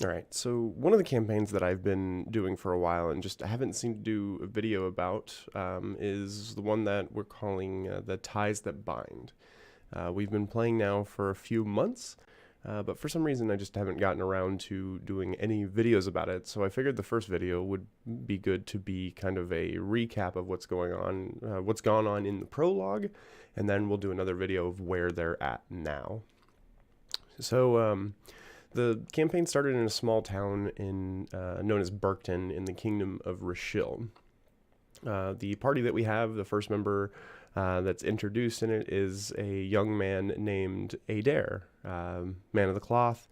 All right, so one of the campaigns that I've been doing for a while and just haven't seen to do a video about is the one that we're calling The Ties That Bind. We've been playing now for a few months, but for some reason I just haven't gotten around to doing any videos about it, so I figured the first video would be good to be kind of a recap of what's gone on in the prologue, and then we'll do another video of where they're at now. So, the campaign started in a small town known as Burkton in the Kingdom of Rashil. The party that we have, the first member that's introduced in it, is a young man named Adair, man of the cloth,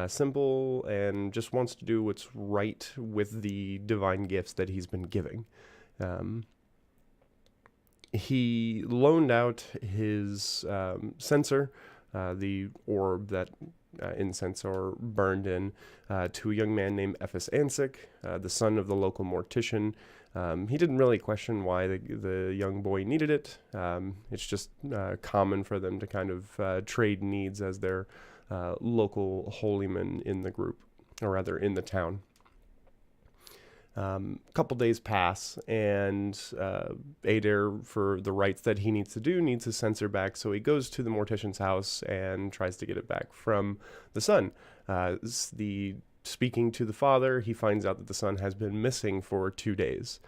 simple, and just wants to do what's right with the divine gifts that he's been giving. He loaned out his censer, the orb that incense are burned in, to a young man named Ephes Ansik, the son of the local mortician. He didn't really question why the young boy needed it. It's just common for them to kind of trade needs as their local holyman in the group, or rather in the town. A couple days pass, and Adair, for the rites that he needs to do, needs his censer back, so he goes to the mortician's house and tries to get it back from the son. Speaking to the father, he finds out that the son has been missing for 2 days,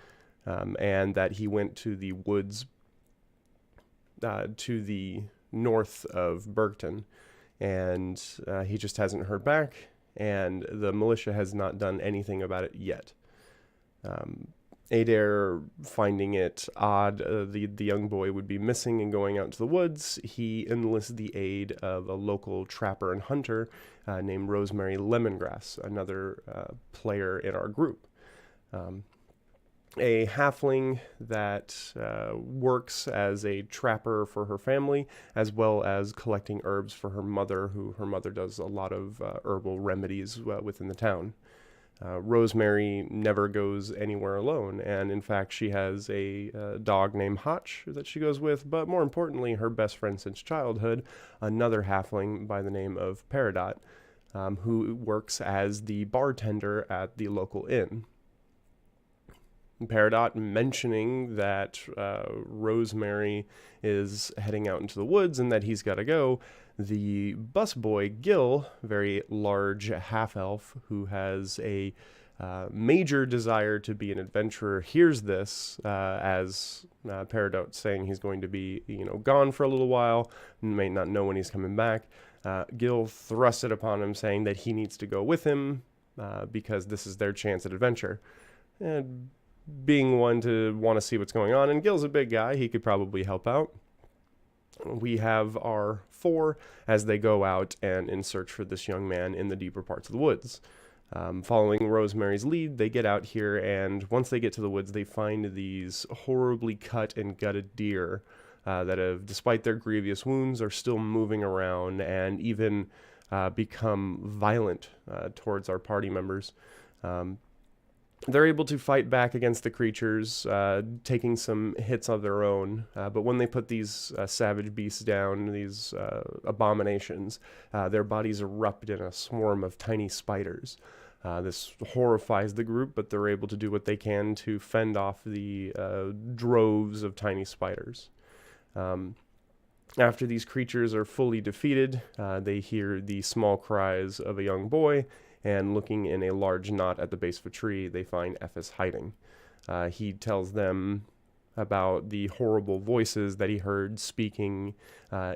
and that he went to the woods to the north of Burkton, and he just hasn't heard back, and the militia has not done anything about it yet. Adair, finding it odd the young boy would be missing and going out into the woods, he enlists the aid of a local trapper and hunter named Rosemary Lemongrass, another player in our group. A halfling that works as a trapper for her family, as well as collecting herbs for her mother, who her mother does a lot of herbal remedies within the town. Rosemary never goes anywhere alone, and in fact she has a dog named Hotch that she goes with, but more importantly her best friend since childhood, another halfling by the name of Peridot, who works as the bartender at the local inn. Peridot mentioning that Rosemary is heading out into the woods and that he's got to go. The busboy, Gil, very large half-elf who has a major desire to be an adventurer, hears this as Peridot saying he's going to be, gone for a little while, and may not know when he's coming back. Gil thrusts it upon him, saying that he needs to go with him because this is their chance at adventure. And being one to want to see what's going on, and Gil's a big guy, he could probably help out. We have our four as they go out and in search for this young man in the deeper parts of the woods. Following Rosemary's lead, they get out here, and once they get to the woods, they find these horribly cut and gutted deer that have, despite their grievous wounds, are still moving around and even become violent towards our party members. They're able to fight back against the creatures, taking some hits of their own. But when they put these savage beasts down, these abominations, their bodies erupt in a swarm of tiny spiders. This horrifies the group, but they're able to do what they can to fend off the droves of tiny spiders. After these creatures are fully defeated, they hear the small cries of a young boy, and looking in a large knot at the base of a tree, they find Ephes hiding. He tells them about the horrible voices that he heard speaking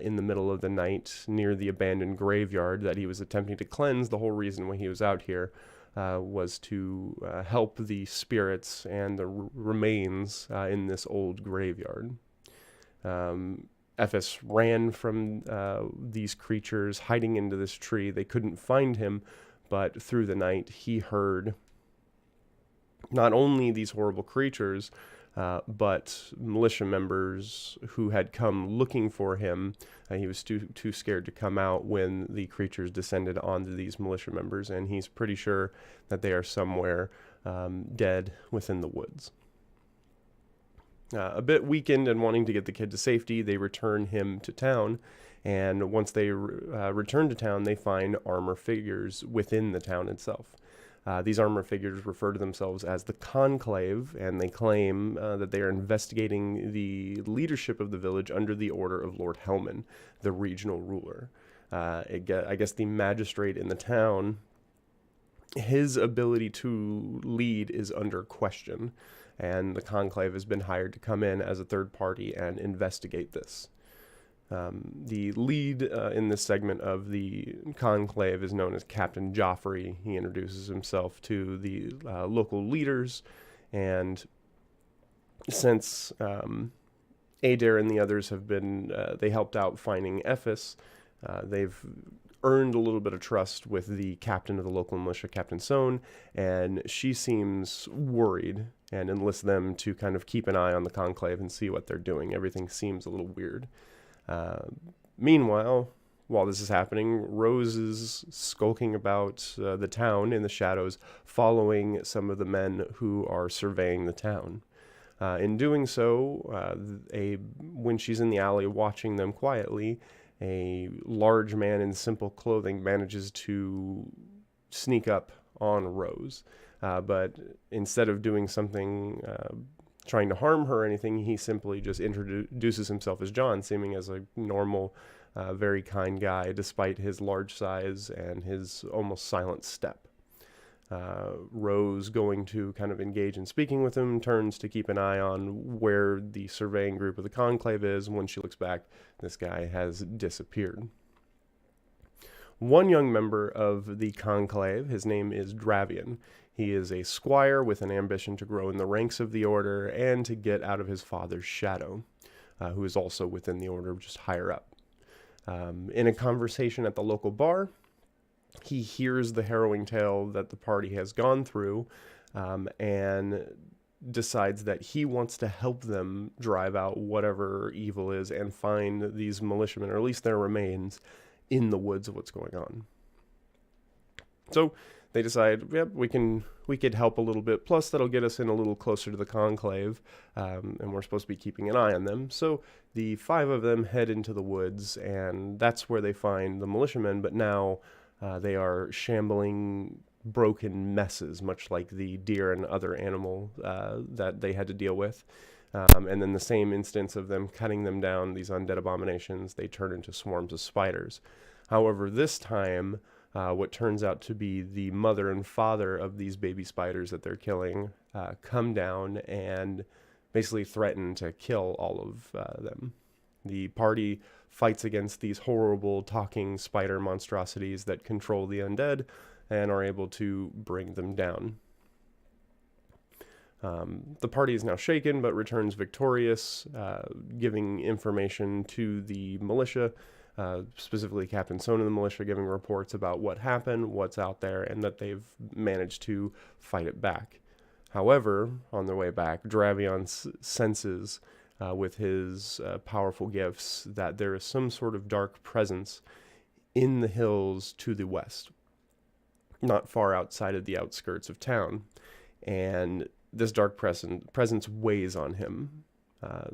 in the middle of the night near the abandoned graveyard that he was attempting to cleanse. The whole reason why he was out here was to help the spirits and the remains in this old graveyard. Ephes ran from these creatures, hiding into this tree. They couldn't find him, but through the night, he heard not only these horrible creatures, but militia members who had come looking for him. He was too scared to come out when the creatures descended onto these militia members, and he's pretty sure that they are somewhere dead within the woods. A bit weakened and wanting to get the kid to safety, they return him to town, And once they return to town, they find armor figures within the town itself. These armor figures refer to themselves as the Conclave, and they claim that they are investigating the leadership of the village under the order of Lord Hellman, the regional ruler. I guess the magistrate in the town, his ability to lead is under question, and the Conclave has been hired to come in as a third party and investigate this. The lead in this segment of the Conclave is known as Captain Joffrey. He introduces himself to the local leaders, and since Adair and the others have been, they helped out finding Ephes, they've earned a little bit of trust with the captain of the local militia, Captain Sohn, and she seems worried and enlists them to kind of keep an eye on the Conclave and see what they're doing. Everything seems a little weird. Meanwhile, while this is happening, Rose is skulking about the town in the shadows, following some of the men who are surveying the town. In doing so, when she's in the alley watching them quietly, a large man in simple clothing manages to sneak up on Rose. But instead of doing something trying to harm her or anything, he simply just introduces himself as John, seeming as a normal, very kind guy, despite his large size and his almost silent step. Rose, going to kind of engage in speaking with him, turns to keep an eye on where the surveying group of the Conclave is. When she looks back, this guy has disappeared. One young member of the Conclave, his name is Dravian. He is a squire with an ambition to grow in the ranks of the order and to get out of his father's shadow, who is also within the order, just higher up. In a conversation at the local bar, he hears the harrowing tale that the party has gone through, and decides that he wants to help them drive out whatever evil is and find these militiamen, or at least their remains, in the woods of what's going on. So they decide, yep, we could help a little bit. Plus, that'll get us in a little closer to the Conclave, and we're supposed to be keeping an eye on them. So the 5 of them head into the woods, and that's where they find the militiamen. But now they are shambling, broken messes, much like the deer and other animal that they had to deal with. And then the same instance of them cutting them down, these undead abominations, they turn into swarms of spiders. However, this time, what turns out to be the mother and father of these baby spiders that they're killing come down and basically threaten to kill all of them. The party fights against these horrible talking spider monstrosities that control the undead and are able to bring them down. The party is now shaken but returns victorious, giving information to the militia, specifically Captain Sohn and the militia, giving reports about what happened, what's out there, and that they've managed to fight it back. However, on their way back, Dravion senses with his powerful gifts that there is some sort of dark presence in the hills to the west, not far outside of the outskirts of town, and this dark presence weighs on him.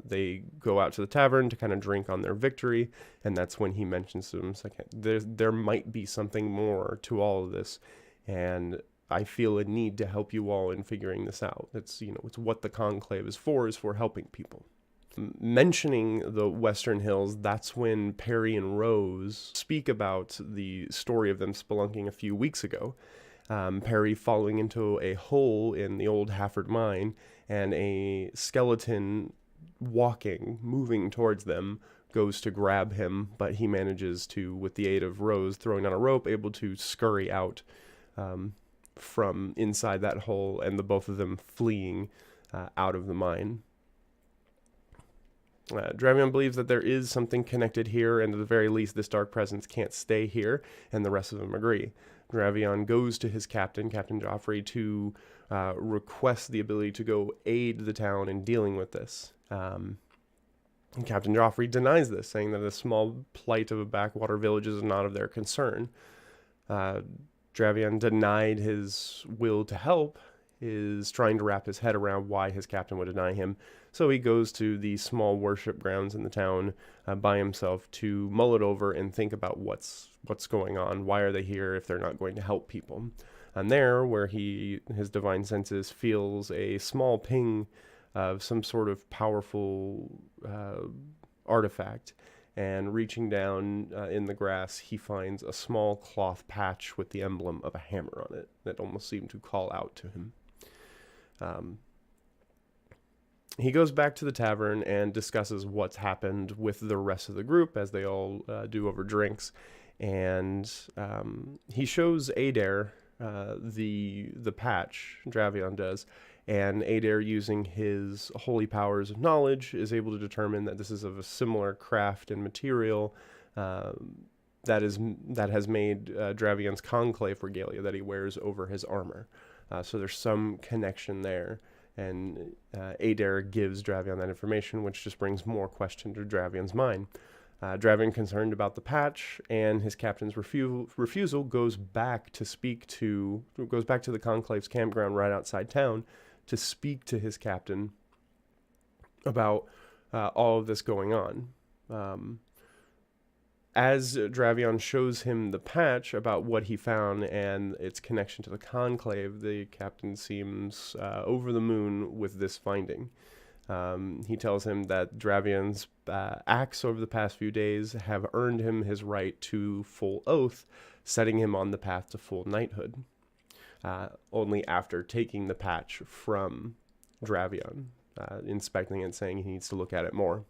They go out to the tavern to kind of drink on their victory, and that's when he mentions to them, like, there might be something more to all of this, and I feel a need to help you all in figuring this out. It's what the Conclave is for helping people. Mentioning the Western Hills, that's when Perry and Rose speak about the story of them spelunking a few weeks ago. Perry falling into a hole in the old Hafford mine, and a skeleton moving towards them, goes to grab him, but he manages to, with the aid of Rose throwing on a rope, able to scurry out from inside that hole, and the both of them fleeing out of the mine. Dravion believes that there is something connected here, and at the very least this dark presence can't stay here, and the rest of them agree. Dravion goes to his captain, Captain Joffrey, to request the ability to go aid the town in dealing with this. And Captain Joffrey denies this, saying that a small plight of a backwater village is not of their concern. Dravion denied his will to help, is trying to wrap his head around why his captain would deny him. So he goes to the small worship grounds in the town by himself to mull it over and think about what's going on. Why are they here if they're not going to help people? And there, where his divine senses feels a small ping of some sort of powerful artifact. And reaching down in the grass, he finds a small cloth patch with the emblem of a hammer on it that almost seemed to call out to him. He goes back to the tavern and discusses what's happened with the rest of the group, as they all do over drinks. And he shows Adair the patch, Dravion does, and Adair, using his holy powers of knowledge, is able to determine that this is of a similar craft and material that has made Dravion's conclave regalia that he wears over his armor. So there's some connection there, and Adair gives Dravion that information, which just brings more question to Dravion's mind. Dravion, concerned about the patch and his captain's refusal, goes back to the conclave's campground right outside town to speak to his captain about all of this going on. As Dravion shows him the patch about what he found and its connection to the conclave, the captain seems over the moon with this finding. He tells him that Dravion's acts over the past few days have earned him his right to full oath, setting him on the path to full knighthood. Only after taking the patch from Dravion, inspecting it and saying he needs to look at it more.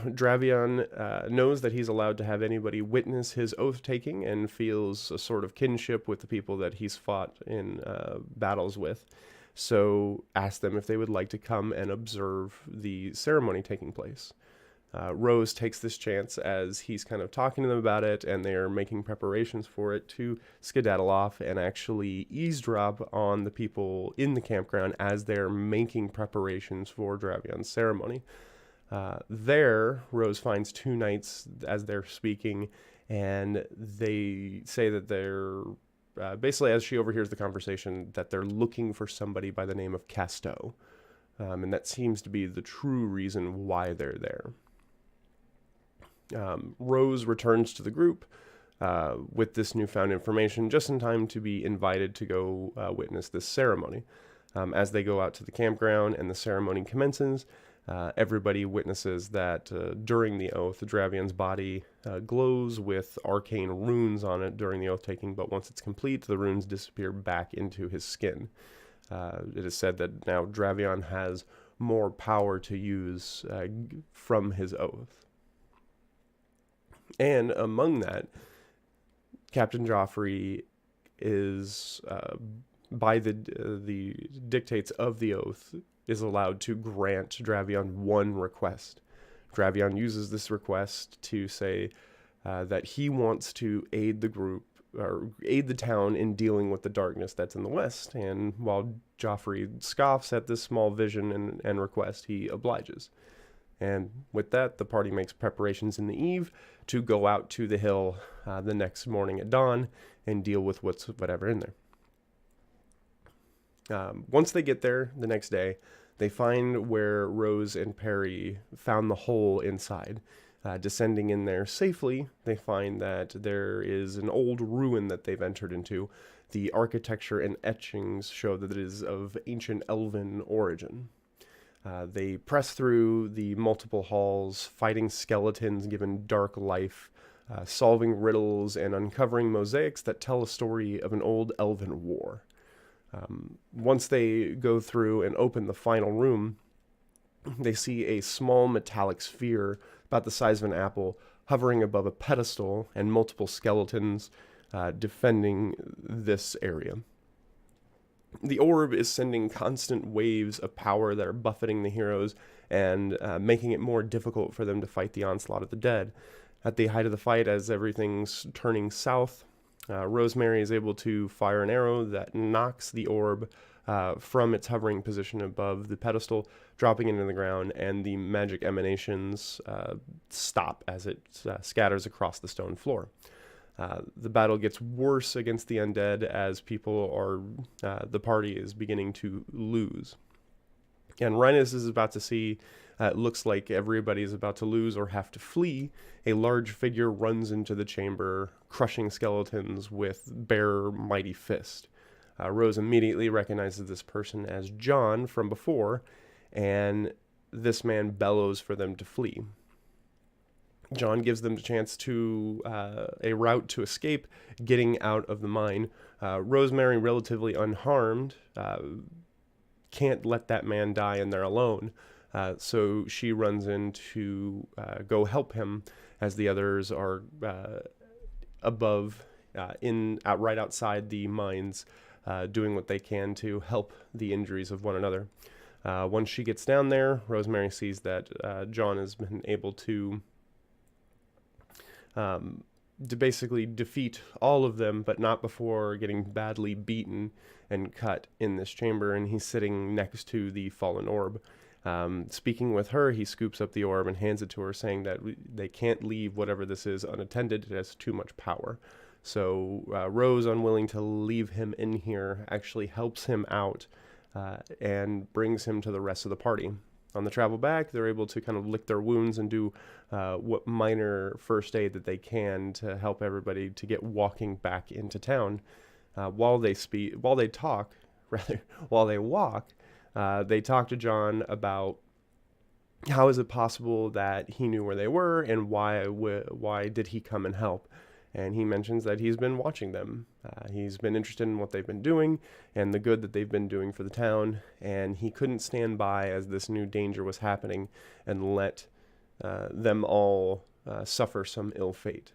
Dravion knows that he's allowed to have anybody witness his oath-taking and feels a sort of kinship with the people that he's fought in battles with. So asks them if they would like to come and observe the ceremony taking place. Rose takes this chance as he's kind of talking to them about it, and they're making preparations for it, to skedaddle off and actually eavesdrop on the people in the campground as they're making preparations for Dravion's ceremony. There, Rose finds two knights as they're speaking, and they say that they're basically, as she overhears the conversation, that they're looking for somebody by the name of Casto, and that seems to be the true reason why they're there. Rose returns to the group with this newfound information just in time to be invited to go witness this ceremony. As they go out to the campground and the ceremony commences, everybody witnesses that during the oath, Dravion's body glows with arcane runes on it during the oath-taking, but once it's complete, the runes disappear back into his skin. It is said that now Dravion has more power to use from his oath. And among that, Captain Joffrey is, by the dictates of the oath, is allowed to grant Dravion one request. Dravion uses this request to say that he wants to aid the group, or aid the town in dealing with the darkness that's in the west. And while Joffrey scoffs at this small vision and request, he obliges. And with that, the party makes preparations in the eve to go out to the hill the next morning at dawn and deal with whatever in there. Once they get there the next day, they find where Rose and Perry found the hole inside. Descending in there safely, they find that there is an old ruin that they've entered into. The architecture and etchings show that it is of ancient elven origin. They press through the multiple halls, fighting skeletons given dark life, solving riddles, and uncovering mosaics that tell a story of an old elven war. Once they go through and open the final room, they see a small metallic sphere about the size of an apple hovering above a pedestal, and multiple skeletons defending this area. The orb is sending constant waves of power that are buffeting the heroes and making it more difficult for them to fight the onslaught of the dead. At the height of the fight, as everything's turning south, Rosemary is able to fire an arrow that knocks the orb from its hovering position above the pedestal, dropping it into the ground, and the magic emanations stop as it scatters across the stone floor. The battle gets worse against the undead as the party is beginning to lose. And Rhinus is about to see, it looks like everybody is about to lose or have to flee. A large figure runs into the chamber, crushing skeletons with bare, mighty fist. Rose immediately recognizes this person as John from before, and this man bellows for them to flee. John gives them a chance to a route to escape, getting out of the mine. Rosemary, relatively unharmed, can't let that man die in there alone. So she runs in to go help him as the others are above, right outside the mines, doing what they can to help the injuries of one another. Once she gets down there, Rosemary sees that John has been able to basically defeat all of them, but not before getting badly beaten and cut in this chamber, and he's sitting next to the fallen orb. Speaking with her, he scoops up the orb and hands it to her, saying that they can't leave whatever this is unattended. It has too much power. So Rose, unwilling to leave him in here, actually helps him out and brings him to the rest of the party. On the travel back, they're able to kind of lick their wounds and do what minor first aid that they can to help everybody to get walking back into town. While they walk, they talk to John about how is it possible that he knew where they were and why did he come and help. And he mentions that he's been watching them. He's been interested in what they've been doing and the good that they've been doing for the town. And he couldn't stand by as this new danger was happening and let them all suffer some ill fate.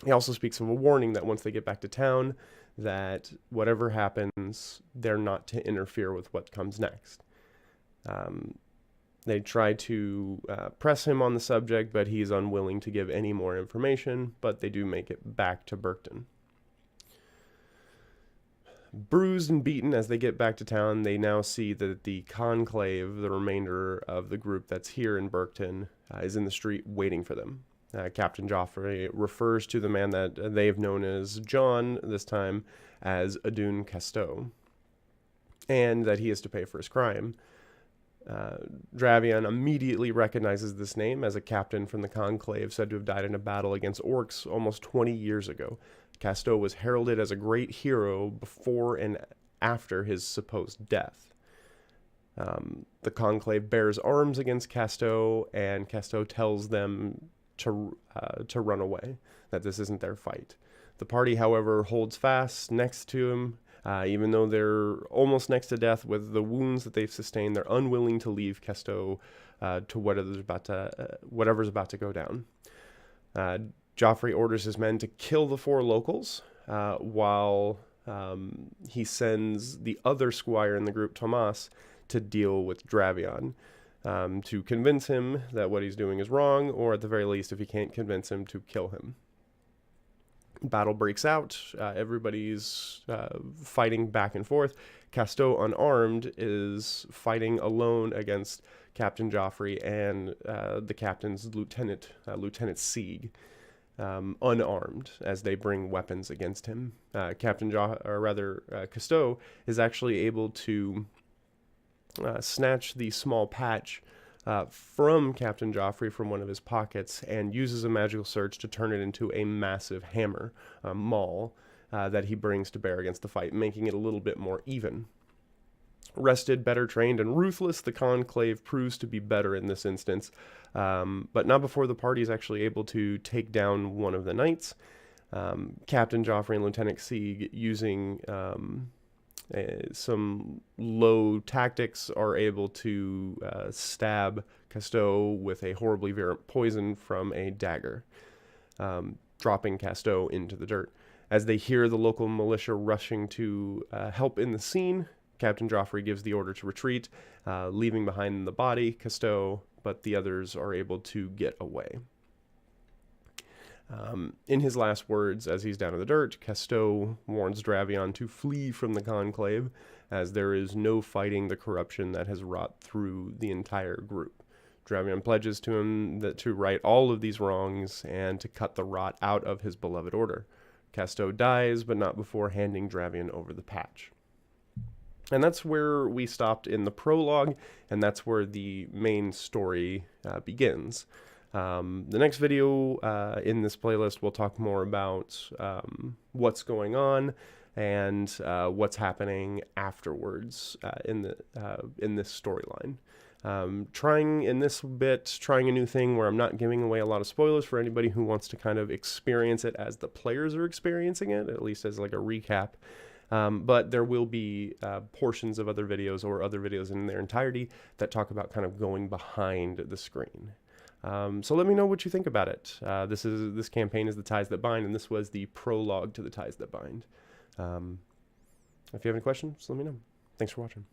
He also speaks of a warning that once they get back to town, that whatever happens, they're not to interfere with what comes next. They try to press him on the subject, but he's unwilling to give any more information, but they do make it back to Burkton. Bruised and beaten as they get back to town, they now see that the conclave, the remainder of the group that's here in Burkton, is in the street waiting for them. Captain Joffrey refers to the man that they've known as John, this time as Adun Casteau, and that he is to pay for his crime. Dravion immediately recognizes this name as a captain from the conclave said to have died in a battle against orcs almost 20 years ago. Casteau was heralded as a great hero before and after his supposed death. The conclave bears arms against Casteau, and Casteau tells them to run away, that this isn't their fight. The party, however, holds fast next to him. Even though they're almost next to death with the wounds that they've sustained, they're unwilling to leave Casteau to whatever's about to go down. Joffrey orders his men to kill the 4 locals, while he sends the other squire in the group, Tomas, to deal with Dravion, to convince him that what he's doing is wrong, or at the very least, if he can't convince him, to kill him. Battle breaks out. Everybody's fighting back and forth. Casteau, unarmed, is fighting alone against Captain Joffrey and the captain's lieutenant, Lieutenant Sieg, unarmed, as they bring weapons against him. Casteau is actually able to snatch the small patch from Captain Joffrey from one of his pockets and uses a magical surge to turn it into a massive hammer, maul, that he brings to bear against the fight, making it a little bit more even. Rested, better trained, and ruthless, the conclave proves to be better in this instance, but not before the party is actually able to take down one of the knights. Captain Joffrey and Lieutenant Sieg, using some low tactics, are able to stab Casteau with a horribly virulent poison from a dagger, dropping Casteau into the dirt. As they hear the local militia rushing to help in the scene, Captain Joffrey gives the order to retreat, leaving behind the body, Casteau, but the others are able to get away. In his last words, as he's down in the dirt, Casteau warns Dravion to flee from the conclave, as there is no fighting the corruption that has wrought through the entire group. Dravion pledges to him that to right all of these wrongs and to cut the rot out of his beloved order. Casto dies, but not before handing Dravion over the patch. And that's where we stopped in the prologue, and that's where the main story begins. The next video in this playlist, we'll talk more about what's going on and what's happening afterwards in this storyline. Trying a new thing where I'm not giving away a lot of spoilers for anybody who wants to kind of experience it as the players are experiencing it, at least as like a recap. But there will be portions of other videos or other videos in their entirety that talk about kind of going behind the screen. So let me know what you think about it. This campaign is The Ties That Bind, and this was the prologue to The Ties That Bind. If you have any questions, let me know. Thanks for watching.